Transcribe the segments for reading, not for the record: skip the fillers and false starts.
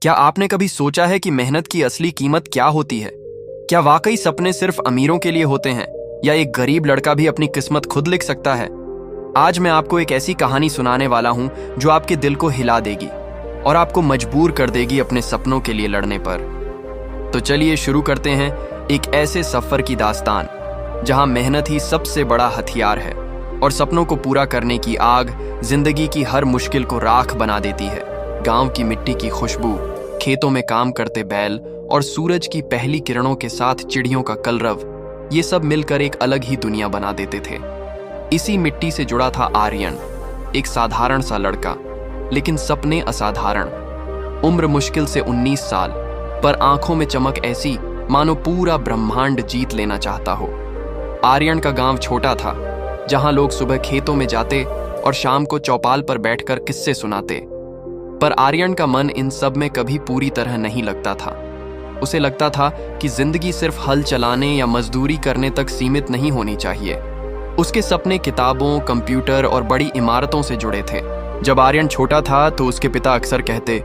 क्या आपने कभी सोचा है कि मेहनत की असली कीमत क्या होती है? क्या वाकई सपने सिर्फ अमीरों के लिए होते हैं, या एक गरीब लड़का भी अपनी किस्मत खुद लिख सकता है? आज मैं आपको एक ऐसी कहानी सुनाने वाला हूं जो आपके दिल को हिला देगी और आपको मजबूर कर देगी अपने सपनों के लिए लड़ने पर। तो चलिए शुरू करते हैं एक ऐसे सफर की दास्तान जहां मेहनत ही सबसे बड़ा हथियार है और सपनों को पूरा करने की आग जिंदगी की हर मुश्किल को राख बना देती है। गांव की मिट्टी की खुशबू, खेतों में काम करते बैल और सूरज की पहली किरणों के साथ चिड़ियों का कलरव, ये सब मिलकर एक अलग ही दुनिया बना देते थे। इसी मिट्टी से जुड़ा था आर्यन, एक साधारण सा लड़का, लेकिन सपने असाधारण। उम्र मुश्किल से 19 साल, पर आंखों में चमक ऐसी मानो पूरा ब्रह्मांड जीत लेना चाहता हो। आर्यन का गांव छोटा था, जहां लोग सुबह खेतों में जाते और शाम को चौपाल पर बैठकर किस्से सुनाते। पर आर्यन का मन इन सब में कभी पूरी तरह नहीं लगता था। उसे लगता था कि जिंदगी सिर्फ हल चलाने या मजदूरी करने तक सीमित नहीं होनी चाहिए। उसके सपने किताबों, कंप्यूटर और बड़ी इमारतों से जुड़े थे। जब आर्यन छोटा था तो उसके पिता अक्सर कहते,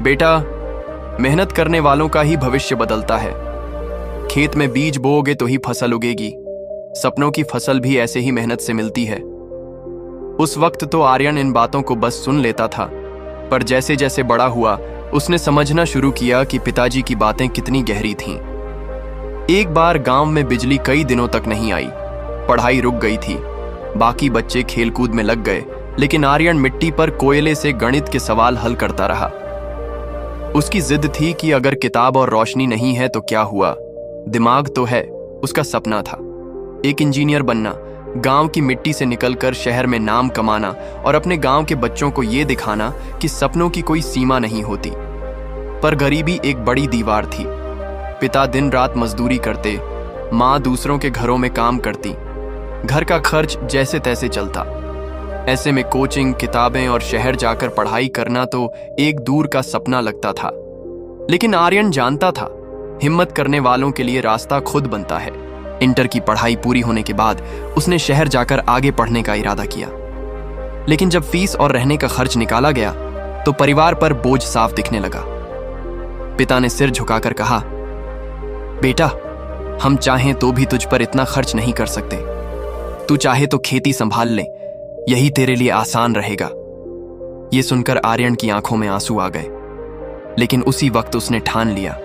बेटा, मेहनत करने वालों का ही भविष्य बदलता है। खेत में बीज बोओगे तो ही फसल उगेगी। सपनों की फसल भी ऐसे ही मेहनत से मिलती है। उस वक्त तो आर्यन इन बातों को बस सुन लेता था, पर जैसे जैसे बड़ा हुआ उसने समझना शुरू किया कि पिताजी की बातें कितनी गहरी थीं। एक बार गांव में बिजली कई दिनों तक नहीं आई, पढ़ाई रुक गई थी। बाकी बच्चे खेलकूद में लग गए, लेकिन आर्यन मिट्टी पर कोयले से गणित के सवाल हल करता रहा। उसकी जिद थी कि अगर किताब और रोशनी नहीं है तो क्या हुआ, दिमाग तो है। उसका सपना था एक इंजीनियर बनना, गांव की मिट्टी से निकलकर शहर में नाम कमाना और अपने गांव के बच्चों को यह दिखाना कि सपनों की कोई सीमा नहीं होती। पर गरीबी एक बड़ी दीवार थी। पिता दिन रात मजदूरी करते, माँ दूसरों के घरों में काम करती, घर का खर्च जैसे तैसे चलता। ऐसे में कोचिंग, किताबें और शहर जाकर पढ़ाई करना तो एक दूर का सपना लगता था। लेकिन आर्यन जानता था, हिम्मत करने वालों के लिए रास्ता खुद बनता है। इंटर की पढ़ाई पूरी होने के बाद उसने शहर जाकर आगे पढ़ने का इरादा किया। लेकिन जब फीस और रहने का खर्च निकाला गया तो परिवार पर बोझ साफ दिखने लगा। पिता ने सिर झुकाकर कहा, बेटा, हम चाहें तो भी तुझ पर इतना खर्च नहीं कर सकते। तू चाहे तो खेती संभाल ले, यही तेरे लिए आसान रहेगा। यह सुनकर आर्यन की आंखों में आंसू आ गए, लेकिन उसी वक्त उसने ठान लिया,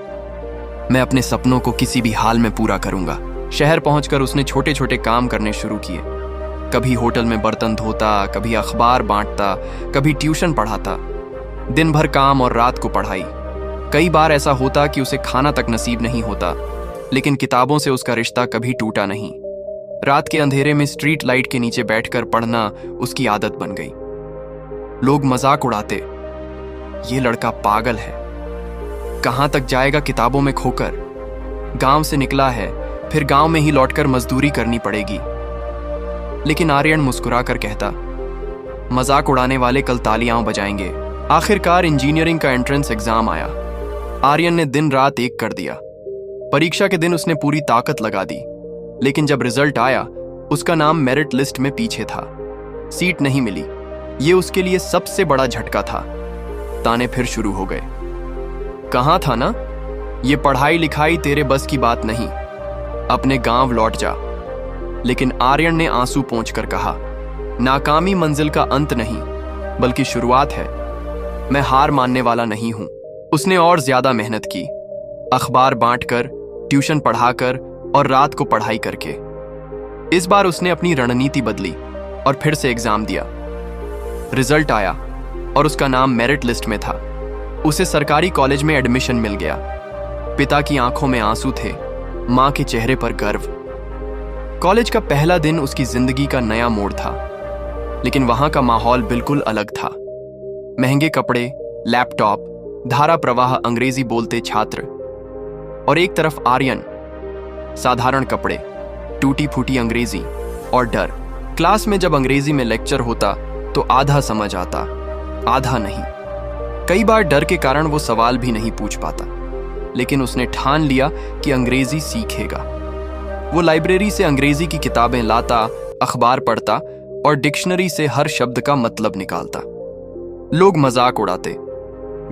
मैं अपने सपनों को किसी भी हाल में पूरा करूंगा। शहर पहुंचकर उसने छोटे छोटे काम करने शुरू किए। कभी होटल में बर्तन धोता, कभी अखबार बांटता, कभी ट्यूशन पढ़ाता। दिन भर काम और रात को पढ़ाई। कई बार ऐसा होता कि उसे खाना तक नसीब नहीं होता, लेकिन किताबों से उसका रिश्ता कभी टूटा नहीं। रात के अंधेरे में स्ट्रीट लाइट के नीचे बैठकर पढ़ना उसकी आदत बन गई। लोग मजाक उड़ाते, ये लड़का पागल है, कहां तक जाएगा किताबों में खोकर। गांव से निकला है, फिर गांव में ही लौटकर मजदूरी करनी पड़ेगी। लेकिन आर्यन मुस्कुराकर कहता, मजाक उड़ाने वाले कल तालियां बजाएंगे। आखिरकार इंजीनियरिंग का एंट्रेंस एग्जाम आया। आर्यन ने दिन रात एक कर दिया। परीक्षा के दिन उसने पूरी ताकत लगा दी, लेकिन जब रिजल्ट आया उसका नाम मेरिट लिस्ट में पीछे था। सीट नहीं मिली। ये उसके लिए सबसे बड़ा झटका था। ताने फिर शुरू हो गए, कहां था ना, ये पढ़ाई लिखाई तेरे बस की बात नहीं, अपने गांव लौट जा। लेकिन आर्यन ने आंसू पोंछकर कहा, नाकामी मंजिल का अंत नहीं, बल्कि शुरुआत है। मैं हार मानने वाला नहीं हूं। उसने और ज्यादा मेहनत की, अखबार बांटकर, ट्यूशन पढ़ाकर और रात को पढ़ाई करके। इस बार उसने अपनी रणनीति बदली और फिर से एग्जाम दिया। रिजल्ट आया और उसका नाम मेरिट लिस्ट में था। उसे सरकारी कॉलेज में एडमिशन मिल गया। पिता की आंखों में आंसू थे, मां के चेहरे पर गर्व। कॉलेज का पहला दिन उसकी जिंदगी का नया मोड़ था, लेकिन वहां का माहौल बिल्कुल अलग था। महंगे कपड़े, लैपटॉप, धारा प्रवाह अंग्रेजी बोलते छात्र, और एक तरफ आर्यन, साधारण कपड़े, टूटी फूटी अंग्रेजी और डर। क्लास में जब अंग्रेजी में लेक्चर होता तो आधा समझ आता, आधा नहीं। कई बार डर के कारण वो सवाल भी नहीं पूछ पाता, लेकिन उसने ठान लिया कि अंग्रेजी सीखेगा। वो लाइब्रेरी से अंग्रेजी की किताबें लाता, अखबार पढ़ता और डिक्शनरी से हर शब्द का मतलब निकालता। लोग मजाक उड़ाते,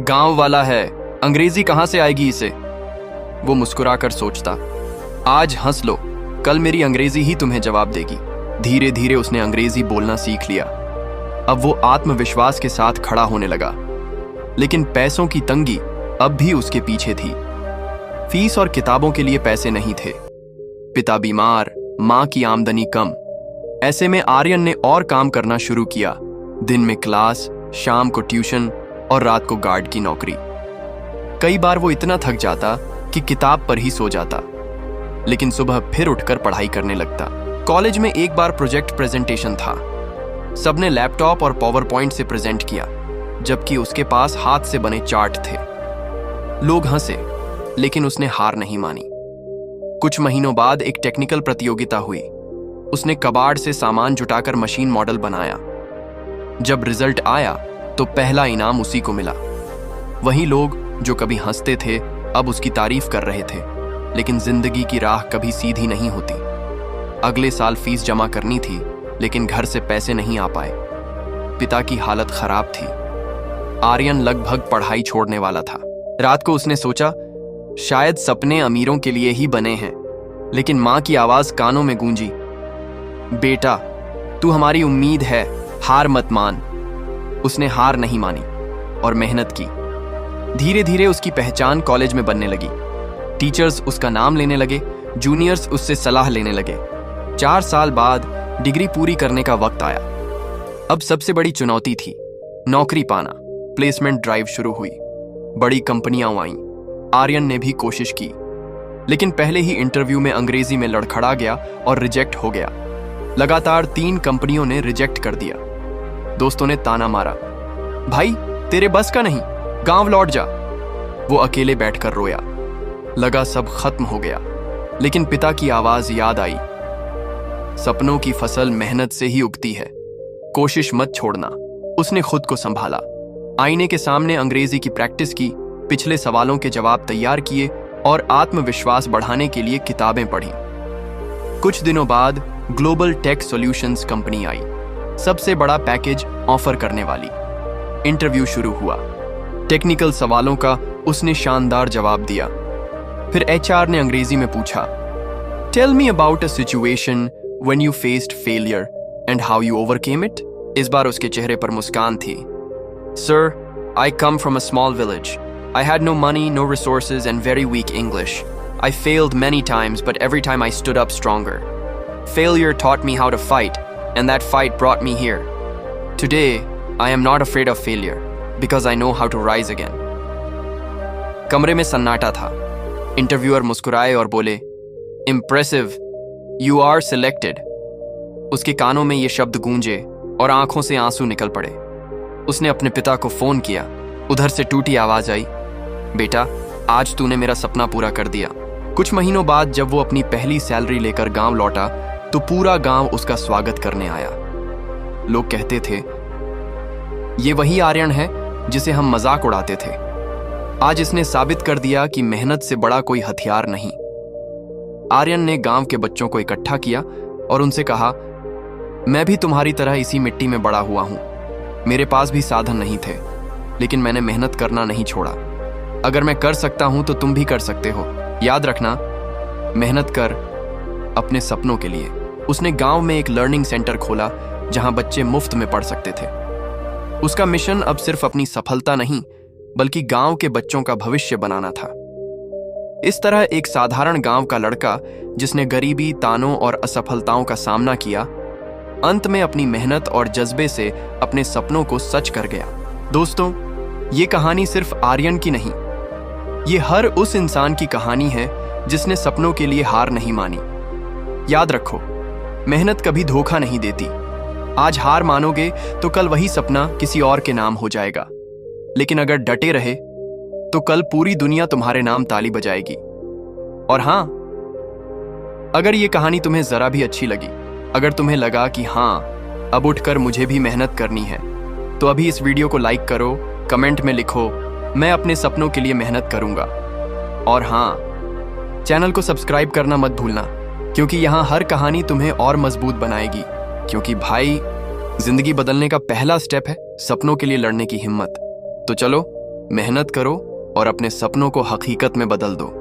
गांव वाला है, अंग्रेजी कहां से आएगी इसे। वो मुस्कुराकर सोचता, आज हंस लो, कल मेरी अंग्रेजी ही तुम्हें जवाब देगी। धीरे धीरे उसने अंग्रेजी बोलना सीख लिया। अब वो आत्मविश्वास के साथ खड़ा होने लगा। लेकिन पैसों की तंगी अब भी उसके पीछे थी। फीस और किताबों के लिए पैसे नहीं थे। पिता बीमार, मां की आमदनी कम। ऐसे में आर्यन ने और काम करना शुरू किया। दिन में क्लास, शाम को ट्यूशन और रात को गार्ड की नौकरी। कई बार वो इतना थक जाता कि किताब पर ही सो जाता, लेकिन सुबह फिर उठकर पढ़ाई करने लगता। कॉलेज में एक बार प्रोजेक्ट प्रेजेंटेशन था। सबने लैपटॉप और पावर पॉइंट से प्रेजेंट किया, जबकि उसके पास हाथ से बने चार्ट थे। लोग हंसे, लेकिन उसने हार नहीं मानी। कुछ महीनों बाद एक टेक्निकल प्रतियोगिता हुई। उसने कबाड़ से सामान जुटाकर मशीन मॉडल बनाया। जब रिजल्ट आया तो पहला इनाम उसी को मिला। वहीं लोग जो कभी हंसते थे अब उसकी तारीफ कर रहे थे। लेकिन जिंदगी की राह कभी सीधी नहीं होती। अगले साल फीस जमा करनी थी, लेकिन घर से पैसे नहीं आ पाए। पिता की हालत खराब थी। आर्यन लगभग पढ़ाई छोड़ने वाला था। रात को उसने सोचा, शायद सपने अमीरों के लिए ही बने हैं। लेकिन मां की आवाज कानों में गूंजी, बेटा, तू हमारी उम्मीद है, हार मत मान। उसने हार नहीं मानी और मेहनत की। धीरे धीरे उसकी पहचान कॉलेज में बनने लगी। टीचर्स उसका नाम लेने लगे, जूनियर्स उससे सलाह लेने लगे। 4 साल बाद डिग्री पूरी करने का वक्त आया। अब सबसे बड़ी चुनौती थी नौकरी पाना। प्लेसमेंट ड्राइव शुरू हुई, बड़ी कंपनियां आईं। आर्यन ने भी कोशिश की, लेकिन पहले ही इंटरव्यू में अंग्रेजी में लड़खड़ा गया और रिजेक्ट हो गया। लगातार 3 कंपनियों ने रिजेक्ट कर दिया। दोस्तों ने ताना मारा, भाई तेरे बस का नहीं, गांव लौट जा। वो अकेले बैठकर रोया। लगा सब खत्म हो गया। लेकिन पिता की आवाज याद आई, सपनों की फसल मेहनत से ही उगती है, कोशिश मत छोड़ना। उसने खुद को संभाला। आईने के सामने अंग्रेजी की प्रैक्टिस की, पिछले सवालों के जवाब तैयार किए और आत्मविश्वास बढ़ाने के लिए किताबें पढ़ी। कुछ दिनों बाद ग्लोबल टेक सॉल्यूशंस कंपनी आई, सबसे बड़ा पैकेज ऑफर करने वाली। इंटरव्यू शुरू हुआ। टेक्निकल सवालों का उसने शानदार जवाब दिया। फिर एचआर ने अंग्रेजी में पूछा, tell me about a situation when you faced failure and how you overcame it. इस बार उसके चेहरे पर मुस्कान थी। Sir, I come from a small village. I had no money, no resources, and very weak English. I failed many times, but every time I stood up stronger. Failure taught me how to fight, and that fight brought me here. Today, I am not afraid of failure, because I know how to rise again. कमरे में सन्नाटा था। Interviewer मुस्कुराए और बोले, Impressive, you are selected. उसके कानों में ये शब्द गूंजे और आंखों से आंसू निकल पड़े। उसने अपने पिता को फोन किया। उधर से टूटी आवाज आई, बेटा, आज तूने मेरा सपना पूरा कर दिया। कुछ महीनों बाद जब वो अपनी पहली सैलरी लेकर गांव लौटा तो पूरा गांव उसका स्वागत करने आया। लोग कहते थे, ये वही आर्यन है जिसे हम मजाक उड़ाते थे। आज इसने साबित कर दिया कि मेहनत से बड़ा कोई हथियार नहीं। आर्यन ने गांव के बच्चों को इकट्ठा किया और उनसे कहा, मैं भी तुम्हारी तरह इसी मिट्टी में बड़ा हुआ हूं। मेरे पास भी साधन नहीं थे, लेकिन मैंने मेहनत करना नहीं छोड़ा। अगर मैं कर सकता हूं तो तुम भी कर सकते हो। याद रखना, मेहनत कर अपने सपनों के लिए। उसने गांव में एक लर्निंग सेंटर खोला जहां बच्चे मुफ्त में पढ़ सकते थे। उसका मिशन अब सिर्फ अपनी सफलता नहीं, बल्कि गांव के बच्चों का भविष्य बनाना था। इस तरह एक साधारण गांव का लड़का जिसने गरीबी, तानों और असफलताओं का सामना किया, अंत में अपनी मेहनत और जज्बे से अपने सपनों को सच कर गया। दोस्तों, ये कहानी सिर्फ आर्यन की नहीं, ये हर उस इंसान की कहानी है जिसने सपनों के लिए हार नहीं मानी। याद रखो, मेहनत कभी धोखा नहीं देती। आज हार मानोगे तो कल वही सपना किसी और के नाम हो जाएगा। लेकिन अगर डटे रहे तो कल पूरी दुनिया तुम्हारे नाम ताली बजाएगी। और हां, अगर ये कहानी तुम्हें जरा भी अच्छी लगी, अगर तुम्हें लगा कि हां, अब उठकर मुझे भी मेहनत करनी है, तो अभी इस वीडियो को लाइक करो, कमेंट में लिखो, मैं अपने सपनों के लिए मेहनत करूंगा। और हां, चैनल को सब्सक्राइब करना मत भूलना, क्योंकि यहां हर कहानी तुम्हें और मजबूत बनाएगी। क्योंकि भाई, जिंदगी बदलने का पहला स्टेप है सपनों के लिए लड़ने की हिम्मत। तो चलो मेहनत करो और अपने सपनों को हकीकत में बदल दो।